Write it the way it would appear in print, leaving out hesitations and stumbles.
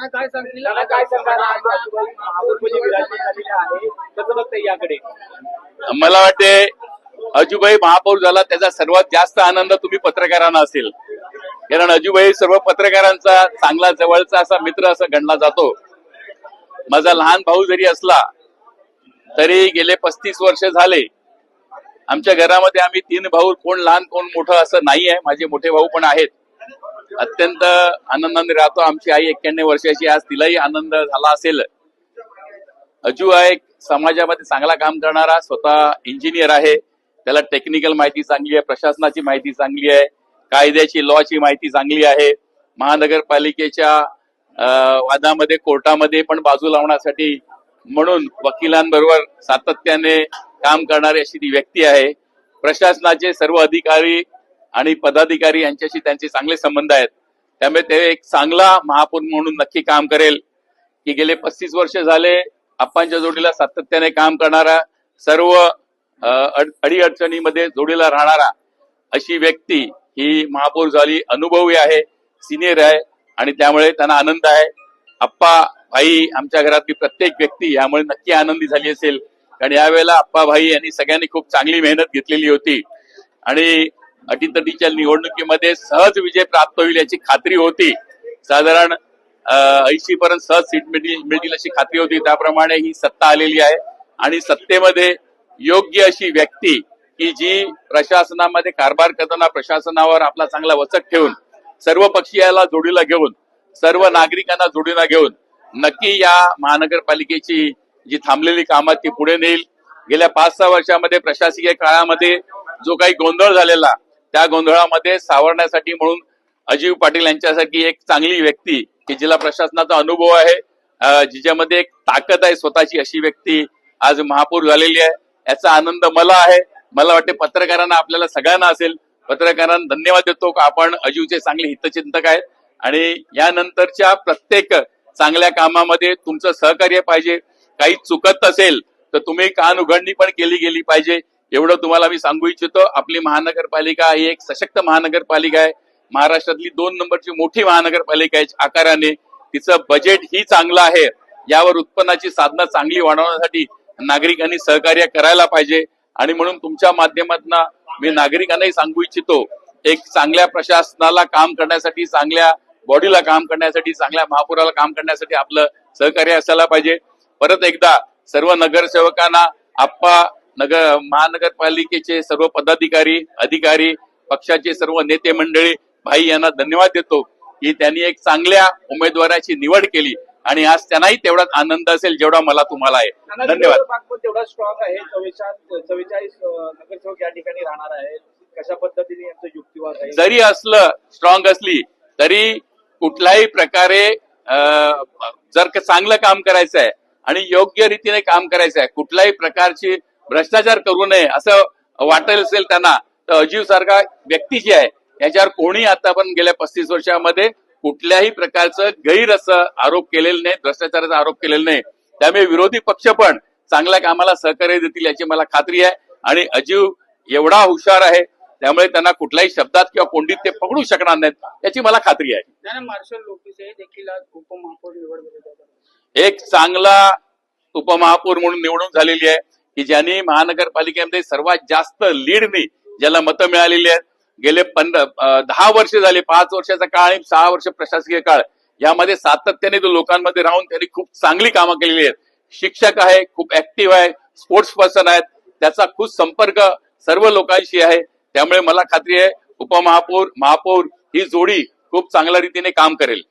काय सांगणार याकडे? मला वाटते अजूभाई महापौर झाला त्याचा सर्वात जास्त आनंद तुम्ही पत्रकारांना असेल, कारण अजूभाई सर्व पत्रकारांचा चांगला जवळचा असा मित्र असं गणला जातो. माझा लहान भाऊ जरी असला तरी गेले 35 वर्ष झाले आमच्या घरामध्ये आम्ही 3 भाऊ, कोण लहान कोण मोठं असं नाही आहे. माझे मोठे भाऊ पण आहेत. अत्यंत आनंदाने राहतो. आमची आई 91 वर्षाची, आज तिलाही आनंद झाला असेल. अजू आहे समाजामध्ये चांगला काम करणारा, स्वतः इंजिनियर आहे, त्याला टेक्निकल माहिती चांगली आहे, प्रशासनाची माहिती चांगली आहे, कायद्याची लॉची माहिती चांगली आहे. महानगरपालिकेच्या वादामध्ये कोर्टामध्ये पण बाजू लावण्यासाठी म्हणून वकिलांबरोबर सातत्याने काम करणारी अशी ती व्यक्ती आहे. प्रशासनाचे सर्व अधिकारी आणि पदाधिकारी यांच्याशी त्यांचे चांगले संबंध आहेत. त्यामुळे ते एक चांगला महापौर म्हणून नक्की काम करेल. की गेले 35 वर्ष झाले आप्पांच्या जोडीला सातत्याने काम करणारा, सर्व अडीअडचणीमध्ये जोडीला राहणारा अशी व्यक्ती ही महापौर झाली. अनुभवी आहे, सिनियर आहे आणि त्यामुळे त्यांना आनंद आहे. आप्पा भाई आमच्या घरातली प्रत्येक व्यक्ती यामुळे नक्की आनंदी झाली असेल, कारण यावेळेला आप्पा भाई यांनी सगळ्यांनी खूप चांगली मेहनत घेतलेली होती आणि अटीतटीच्या निवडणुकीमध्ये सहज विजय प्राप्त होईल याची खात्री होती. साधारण 80 पर्यंत सहज सीट मिळतील अशी खात्री होती. त्याप्रमाणे ही सत्ता आलेली आहे आणि सत्तेमध्ये योग्य अशी व्यक्ती की जी प्रशासनामध्ये कारभार करताना प्रशासनावर आपला चांगला वचक ठेवून, सर्व पक्षीयाला जोडीला घेऊन, सर्व नागरिकांना जोडीला घेऊन नक्की या महानगरपालिकेची जी थांबलेली कामं ती पुढे नेईल. गेल्या 5-6 वर्षामध्ये प्रशासकीय काळामध्ये जो काही गोंधळ झालेला, त्या गोंधळामध्ये सावरण्यासाठी म्हणून अजीव पाटील यांच्यासारखी एक चांगली व्यक्ती की जिला प्रशासनाचा अनुभव आहे, जिच्यामध्ये एक ताकद आहे स्वतःची, अशी व्यक्ती आज महापौर झालेली आहे. याचा आनंद मला आहे. मला वाटते पत्रकारांना, आपल्याला सगळ्यांना असेल. पत्रकारांना धन्यवाद देतो का आपण अजीवचे चांगले हितचिंतक आहेत आणि यानंतरच्या प्रत्येक चांगल्या कामामध्ये तुमचं सहकार्य पाहिजे. काही चुकत असेल तर तुम्ही कान उघडणी पण केली गेली पाहिजे, एवढं तुम्हाला मी सांगू इच्छितो. आपली महानगरपालिका ही एक सशक्त महानगरपालिका आहे. महाराष्ट्रातली 2 नंबरची मोठी महानगरपालिका आहे आकाराने. तिचं बजेट ही चांगलं आहे. यावर उत्पन्नाची साधनं चांगली वाढवण्यासाठी नागरिकांनी सहकार्य करायला पाहिजे आणि म्हणून तुमच्या माध्यमातून मी नागरिकांनाही सांगू इच्छितो, एक चांगल्या प्रशासनाला काम करण्यासाठी, चांगल्या बॉडीला काम करण्यासाठी, चांगल्या महापौराला काम करण्यासाठी आपलं सहकार्य असायला पाहिजे. परत एकदा सर्व नगरसेवकांना, आप्पा महानगरपालिकेचे सर्व पदाधिकारी, अधिकारी, पक्षाचे सर्व नेते मंडळी, भाई यांना धन्यवाद देतो की त्यांनी एक चांगल्या उमेदवाराची निवड केली आणि आज त्यांनाही तेवढाच आनंद असेल जेवढा मला तुम्हाला आहे. धन्यवाद. तेवढा स्ट्रॉंग आहे, 44 नगरसेवक या ठिकाणी राहणार आहे. कशा पद्धतीने यांचं युक्तिवाद आहे? जरी असलं, स्ट्रॉंग असली तरी कुठल्याही प्रकारे जर चांगलं काम करायचं आहे आणि योग्य रीतीने काम करायचं आहे, कुठल्याही प्रकारची भ्रष्टाचार करू नये असं वाटत असेल त्यांना, तर अजीव सारखा व्यक्ती जी आहे याच्यावर कोणी आतापर्यंत गेल्या 35 वर्षामध्ये कुठल्याही प्रकारचं गैर असं आरोप केलेलं नाही, भ्रष्टाचाराचा आरोप केलेला नाही. त्यामुळे विरोधी पक्ष पण चांगल्या कामाला सहकार्य देतील याची मला खात्री आहे आणि अजीव एवढा हुशार आहे त्यामुळे त्यांना कुठल्याही शब्दात किंवा कोंडीत ते पकडू शकणार नाहीत याची मला खात्री आहे. मार्शल लोकेश देखील आज उपमहापौर निवड, एक चांगला उपमहापौर म्हणून निवडून झालेली आहे की ज्यांनी महानगरपालिकेमध्ये सर्वात जास्त लीडनी ज्याला मतं मिळालेली आहेत. गेले 10 वर्ष झाले, 5 वर्षाचा काळ आणि 6 वर्ष प्रशासकीय काळ, यामध्ये सातत्याने तो लोकांमध्ये राहून त्यांनी खूप चांगली कामं केलेली आहेत. शिक्षक आहे, खूप ऍक्टिव्ह आहे, स्पोर्ट्स पर्सन आहेत, त्याचा खूप संपर्क सर्व लोकांशी आहे. त्यामुळे मला खात्री आहे उपमहापौर महापौर ही जोडी खूप चांगल्या रीतीने काम करेल.